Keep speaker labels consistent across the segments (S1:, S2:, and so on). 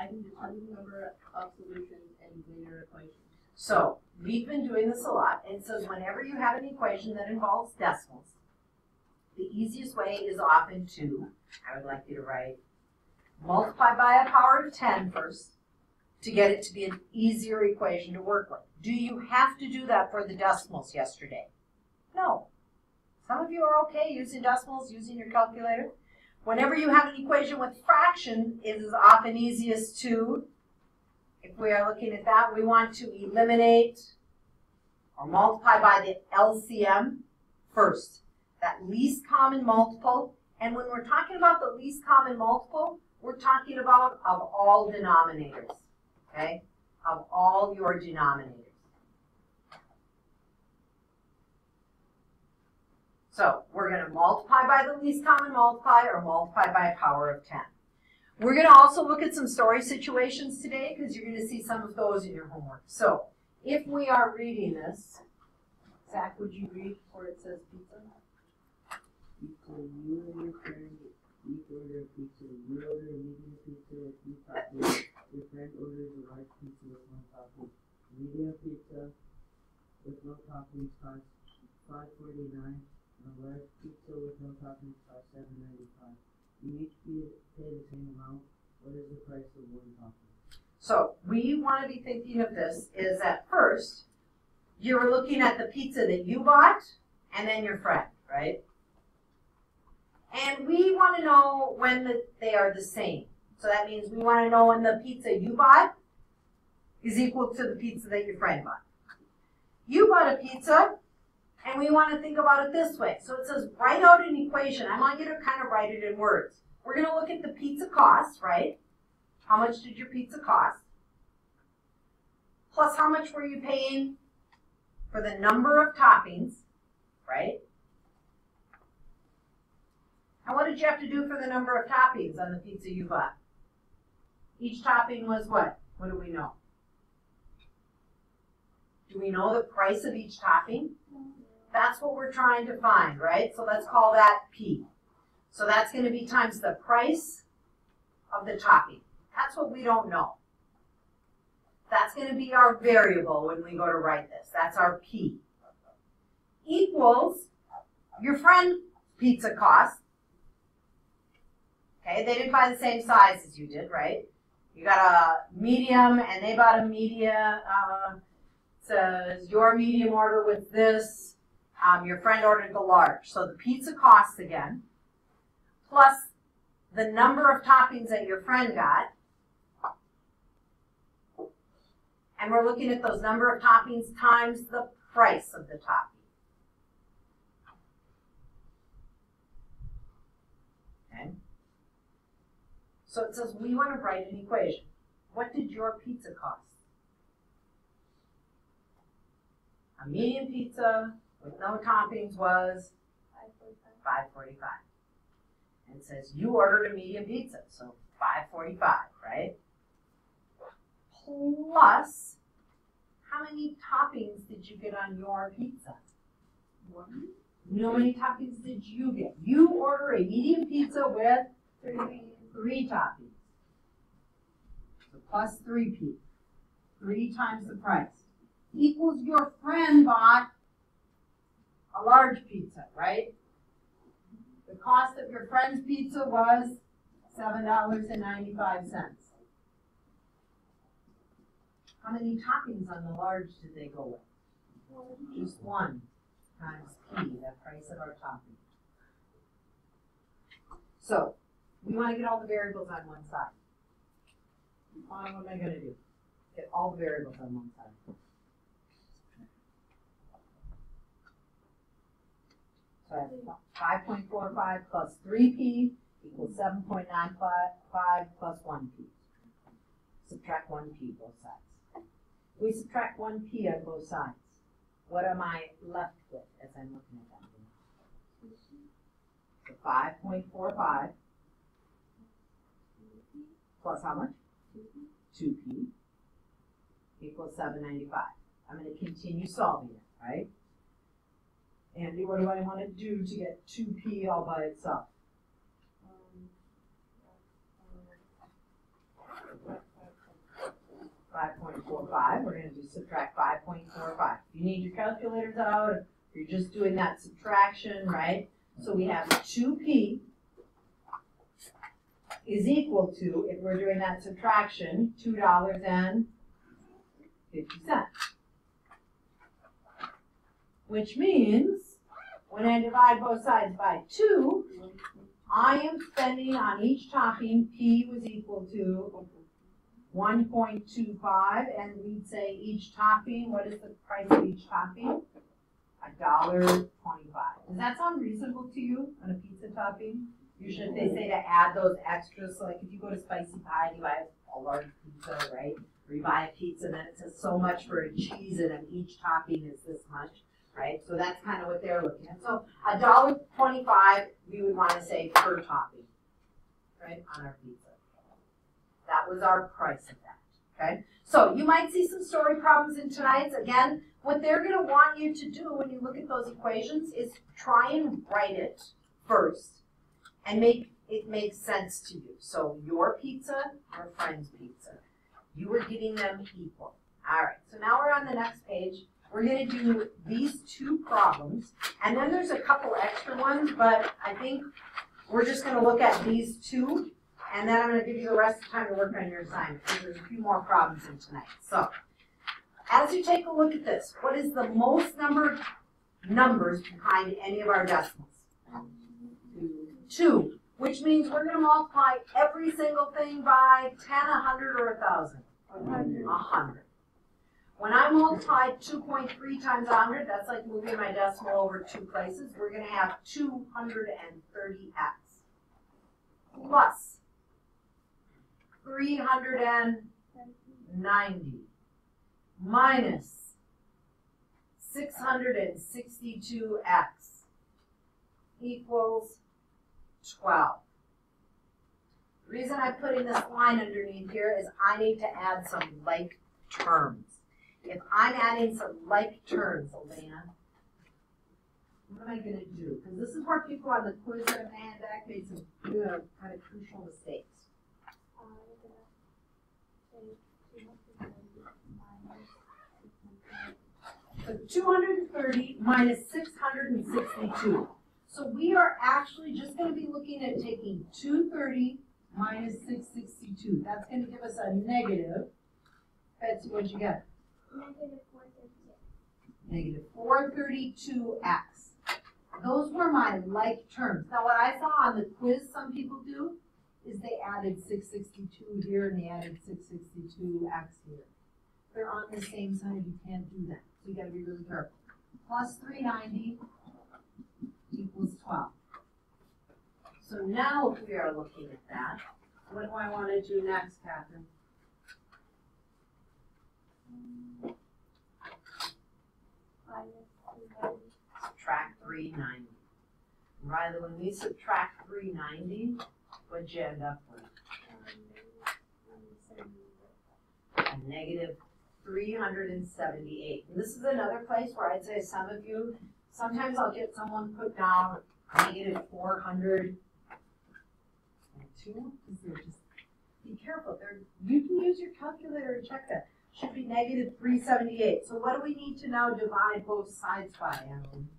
S1: I can determine the number of solutions in linear equations.
S2: So we've been doing this a lot. It says whenever you have an equation that involves decimals, the easiest way is often to, I would like you to write, multiply by a power of 10 first to get it to be an easier equation to work with. Do you have to do that for the decimals yesterday? No. Some of you are okay using decimals, using your calculator. Whenever you have an equation with fractions, it is often easiest to, if we are looking at that, we want to eliminate or multiply by the LCM first. That least common multiple. And when we're talking about the least common multiple, we're talking about of all denominators. Okay? Of all your denominators. So we're going to multiply by the least common multiply or multiply by a power of 10. We're going to also look at some story situations today because you're going to see some of those in your homework. So if we are reading this, Zach, would you read where it says pizza?
S3: Pizza, you and your friend each order a pizza. You order a medium pizza with 2 toppings. Your friend orders a large pizza with 1 topping. Medium pizza with no toppings costs $5.49, and a large pizza with no toppings costs $7.95. You each pay the same amount. What is the price of 1 topping?
S2: So we want to be thinking of this is at first, you're looking at the pizza that you bought and then your friend, right? And we want to know when they are the same. So that means we want to know when the pizza you bought is equal to the pizza that your friend bought. You bought a pizza, and we want to think about it this way. So it says write out an equation. I want you to kind of write it in words. We're going to look at the pizza cost, right? How much did your pizza cost? Plus how much were you paying for the number of toppings, right? And what did you have to do for the number of toppings on the pizza you bought? Each topping was what? What do we know? Do we know the price of each topping? That's what we're trying to find, right? So let's call that P. So that's going to be times the price of the topping. That's what we don't know. That's going to be our variable when we go to write this. That's our P. Equals your friend pizza cost. Okay, they didn't buy the same size as you did, right? You got a medium and they bought a medium. Says your medium order with this. Your friend ordered the large. So the pizza costs again, plus the number of toppings that your friend got. And we're looking at those number of toppings times the price of the topping. Okay. So it says we want to write an equation. What did your pizza cost? A medium pizza with no toppings was $5.45. And it says you ordered a medium pizza, so $5.45, right? Plus, how many toppings did you get on your pizza? 1. How many toppings did you get? You order a medium pizza with 3 toppings. So plus 3P. 3 times the price. Equals your friend bought a large pizza, right? The cost of your friend's pizza was $7.95. How many toppings on the large did they go with? Just 1 times P, the price of our topping. So, we want to get all the variables on one side. What am I going to do? Get all the variables on one side. So I have 5.45 plus 3P equals 7.95 plus 1P. Subtract 1P both sides. We subtract 1P on both sides. What am I left with as I'm looking at that? So 5.45 plus how much? 2P equals 7.95. I'm going to continue solving it, right? Andy, what do I want to do to get 2P all by itself? 5, we're going to do subtract 5.45. You need your calculators out, if you're just doing that subtraction, right? So we have 2p is equal to, if we're doing that subtraction, $2.50. Which means, when I divide both sides by 2, I am spending on each topping, p was equal to 1.25, and we'd say each topping, what is the price of each topping? $1.25. Does that sound reasonable to you on a pizza topping? Usually they say to add those extras, so like if you go to Spicy Pie and you buy a large pizza, right? Or you buy a pizza and then it says so much for a cheese and then each topping is this much, right? So that's kind of what they're looking at. So $1.25 we would want to say per topping, right, on our pizza. That was our price of that, okay? So you might see some story problems in tonight's. Again, what they're going to want you to do when you look at those equations is try and write it first and make it make sense to you. So your pizza, your friend's pizza. You were getting them equal. All right, so now we're on the next page. We're going to do these 2 problems, and then there's a couple extra ones, but I think we're just going to look at these 2, and then I'm going to give you the rest of the time to work on your assignment, because there's a few more problems in tonight. So, as you take a look at this, what is the most number of numbers behind any of our decimals? 2, which means we're going to multiply every single thing by 10, 100, or 1,000? 100. When I multiply 2.3 times 100, that's like moving my decimal over 2 places. We're going to have 230x plus 390 minus 662x equals 12. The reason I'm putting this line underneath here is I need to add some like terms. If I'm adding some like terms, Elena, what am I going to do? Because this is where people on the quiz that I'm going to hand back made some kind of crucial mistakes. So 230 minus 662. So we are actually just going to be looking at taking 230 minus 662. That's going to give us a negative. Betsy, what'd you get? Negative 432x. Those were my like terms. Now what I saw on the quiz some people do is they added 662 here and they added 662x here. They're on the same side, you can't do that. So you gotta be really careful. Plus 390 equals 12. So now if we are looking at that, what do I want to do next, Catherine? Subtract 390. Rather, when we subtract 390, what'd you end up with? A negative 378. And this is another place where I'd say some of you, sometimes I'll get someone put down negative 402. Because they're just, be careful. You can use your calculator and check that. Should be negative 378. So what do we need to now divide both sides by, Alan?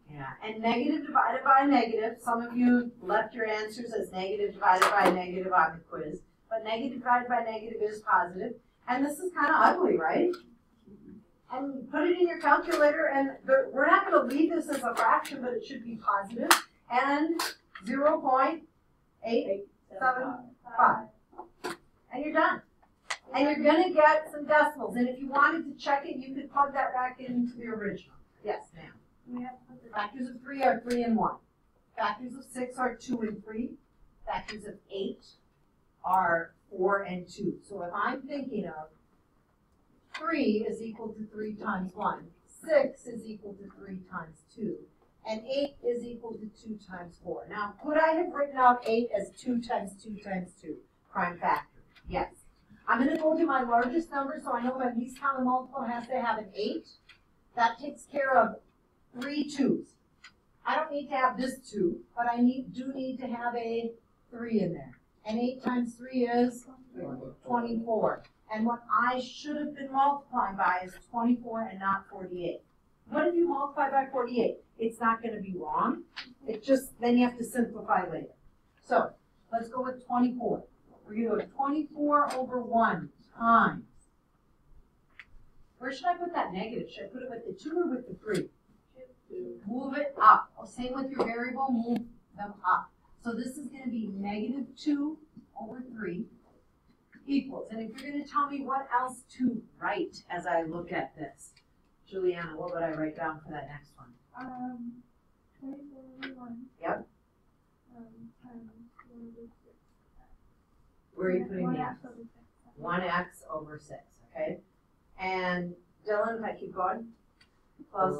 S2: Yeah, and negative divided by negative. Some of you left your answers as negative divided by negative on the quiz. But negative divided by negative is positive. And this is kind of ugly, right? And put it in your calculator, and we're not going to leave this as a fraction, but it should be positive. And 0.875. And you're done. And you're going to get some decimals. And if you wanted to check it, you could plug that back into the original. Yes, ma'am. Factors of 3 are 3 and 1. Factors of 6 are 2 and 3. Factors of 8 are 4 and 2. So if I'm thinking of 3 is equal to 3 times 1, 6 is equal to 3 times 2, and 8 is equal to 2 times 4. Now, could I have written out 8 as 2 times 2 times 2, prime factor? Yes. I'm going to go to my largest number, so I know my least common multiple has to have an 8. That takes care of 3 2's. I don't need to have this 2, but I do need to have a 3 in there. And 8 times 3 is 24. And what I should have been multiplying by is 24 and not 48. What if you multiply by 48? It's not going to be wrong. It just, then you have to simplify later. So, let's go with 24. We're going to go with 24 over 1 times. Where should I put that negative? Should I put it with the 2 or with the 3? Move it up. Same with your variable, move them up. So this is going to be negative 2 over 3 equals. And if you're going to tell me what else to write as I look at this, Juliana, what would I write down for that next one?
S4: 24 over 1.
S2: Yep.
S4: Times 1 over 6.
S2: Where are you putting the x?
S4: 1x over 6.
S2: 1x over 6, okay? And Dylan, if I keep going, plus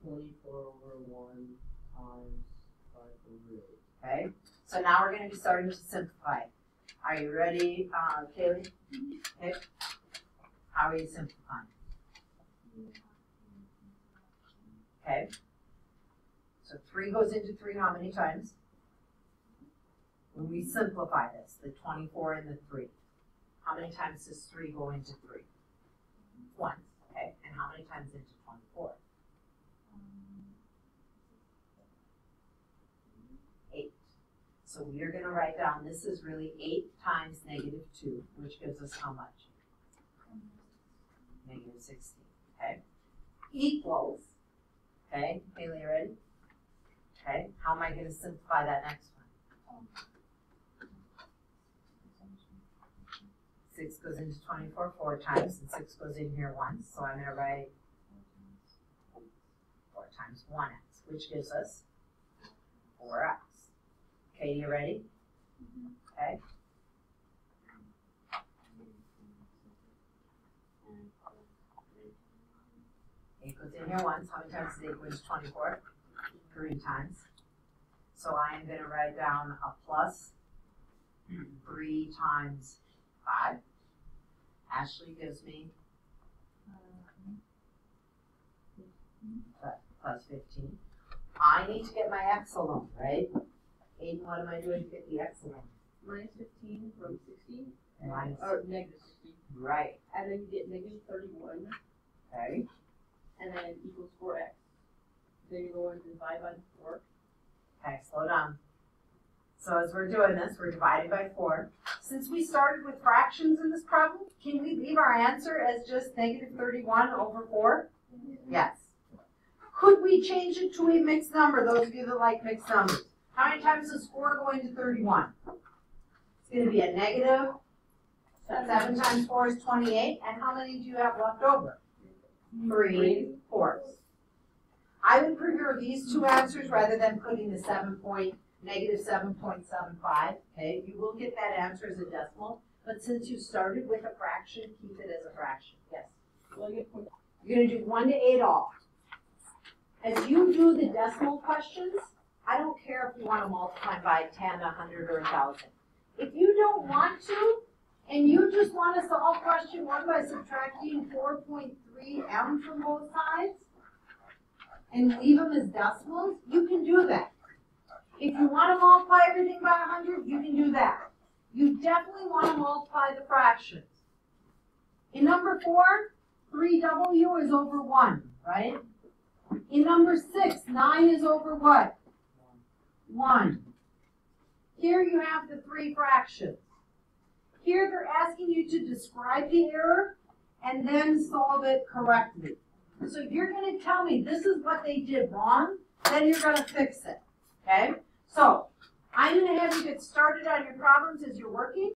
S3: 24 over 1 times 5 over 8.
S2: okay? So now we're going to be starting to simplify. Are you ready, Kaylee? Okay. How are you simplifying? Okay. So 3 goes into 3 how many times? When we simplify this, the 24 and the 3. How many times does 3 go into 3? Once, okay? And how many times into 24? 8. So we are going to write down, this is really 8 times negative 2, which gives us how much? Negative 16, okay? Equals, okay? Haley, you ready? Okay, how am I going to simplify that next one? 6 goes into 24 4 times, and 6 goes in here once, so I'm going to write 4 times 1x, which gives us 4x. Okay, you ready? Okay. 8 goes in here once. How many times is 8 go into 24? 3 times. So I am going to write down a plus 3 times 5. Ashley gives me plus 15. I need to get my x alone, right? Aiden, what am I doing to get the x alone?
S1: Minus 15 from 16.
S2: Minus.
S1: Or negative 16.
S2: Right.
S1: And then you get negative 31.
S2: Okay.
S1: And then equals 4x. Then you go and divide by 4.
S2: Okay, slow down. So as we're doing this, we're dividing by 4. Since we started with fractions in this problem, can we leave our answer as just negative 31 over 4? Yes. Could we change it to a mixed number, those of you that like mixed numbers? How many times does 4 go into 31? It's going to be a negative. 7 times 4 is 28. And how many do you have left over? 3/4. I would prefer these two answers rather than putting the negative 7.75. Okay, you will get that answer as a decimal, but since you started with a fraction, keep it as a fraction. Yes.
S1: Well, you get point.
S2: You're going to do 1 to 8 all. As you do the decimal questions, I don't care if you want to multiply by 10, 100, or 1,000. If you don't want to, and you just want to solve question 1 by subtracting 4.3m from both sides, and leave them as decimals, you can do that. If you want to multiply everything by 100, you can do that. You definitely want to multiply the fractions. In number 4, 3w is over 1, right? In number 6, 9 is over what? 1. Here you have the 3 fractions. Here they're asking you to describe the error and then solve it correctly. So if you're going to tell me this is what they did wrong, then you're going to fix it. Okay? So I'm going to have you get started on your problems as you're working.